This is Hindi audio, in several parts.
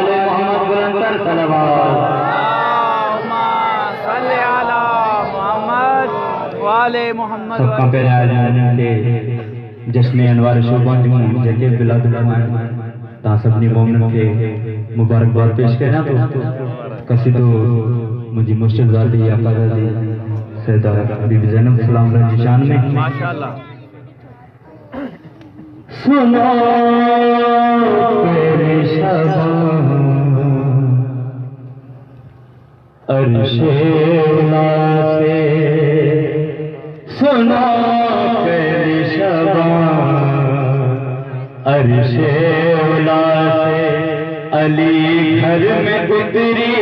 आले मोहम्मद बुलंदर सलवात। सबका प्यारे आजम के जश्न अनवार शोभान जगे बिलाद ता सबनी मोमिन के मुबारकबाद पेश करना तो कसीदो मुझे मुर्शिद वाली आका दी सैयदा बीबी ज़ैनब सलाम रजी शान में माशाअल्लाह। सुनो तेरी शबान अर्शे उला से, सुनो तेरी शबान अर्शे उला से, अली घर में गुजरी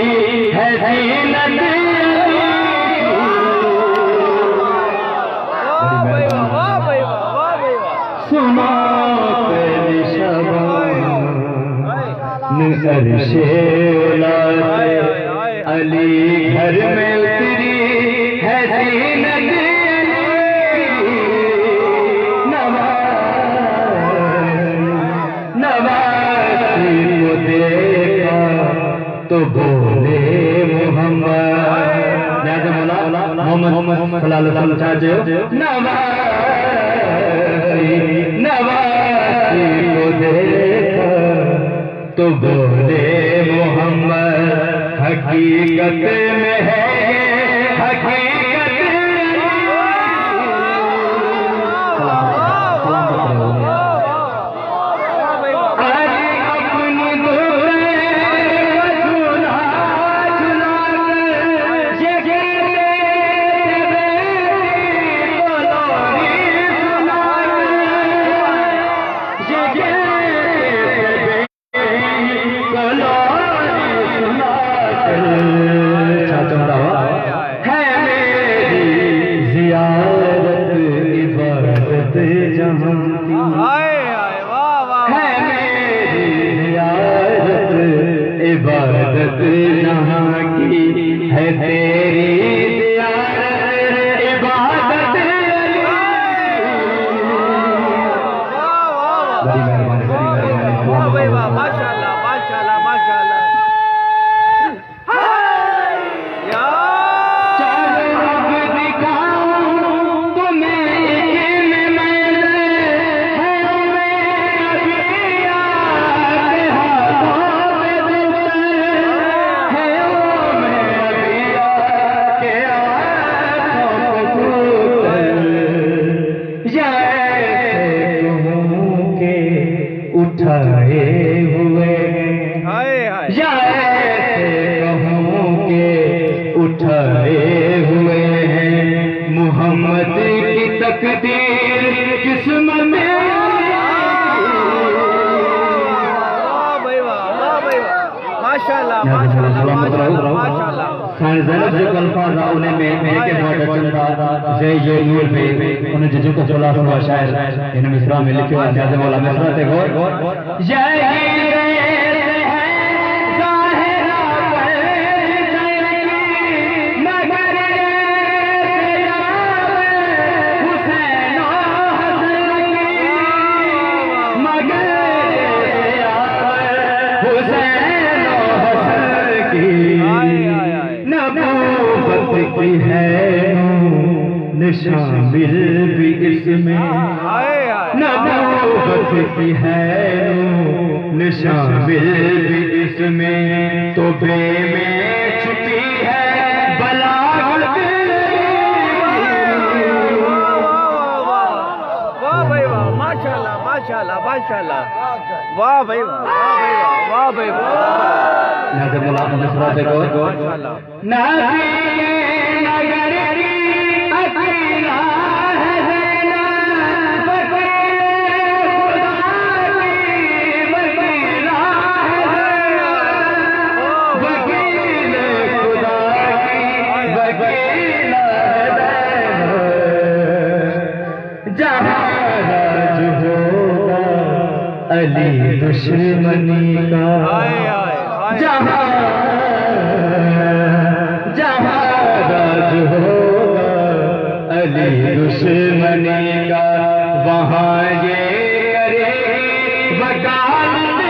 है ज़ीनत। सुनो तेरी शबान अर्शे उला से, अली घर में उतरी है ज़ीनत। नवासी को देखा तो बोले मोहम्मद, जैसे बोला मोहम्मद सल्लल्लाहु अलैहि वसल्लम चाहे नवासी को देखा तो बोले मोहम्मद, हकीकत में है हकीकत। इबादत जहाँ की है तेरी ज़ियारत, इबादत। बड़ी मेहरबानी माशाअल्लाह माशाअल्लाह माशाअल्लाह। उठाए हुए कहूँ के उठाए हुए हैं, मोहम्मद की तकदीर किस्मत में। माशाअल्लाह माशाअल्लाह। ज़ैनब जो अल्फाज उन्हें में के बहुत चंदा जय ये नूर में उन्हें जो को बोला हुआ शायर इन मिसरा में लिखे हुआ जैसे बोला मिसरा से गौर जय की है शामिल भी इसमें, नबूवत की है शामिल भी इसमें, तो बे में छुपी है बलागत। वाह भाई वाह, माशाअल्लाह माशाअल्लाह माशाअल्लाह। वाह भाई वाह, वाह भाई वाह। नजर मुलाक़ात मिसरा से गौर अली दुश्मनी का, जहाँ राज होगा अली दुश्मनी का, वहाँ ये करेगी वकालत।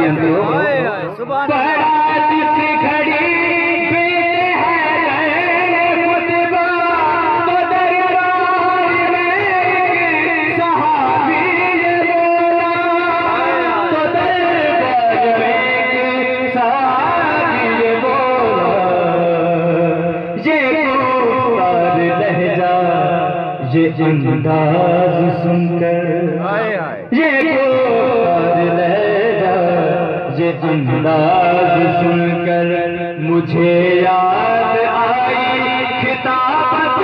बेअंत हो हाय हाय सुभान बारात से घड़ी बीते हैं गए खुतबा तो दरबार में एक सहाबी ये बोला तो दरबार में एक सहाबी ये बोला ये गुफ्तार लहजा ये अंदाज सुनकर हाय हाय ये गुफ्तार लहजा ये अंदाज सुनकर मुझे याद आई खिताबत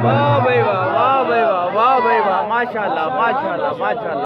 वाह भाई वाह वाह भाई वाह वाह भाई वाह माशाल्लाह माशाल्लाह माशाल्लाह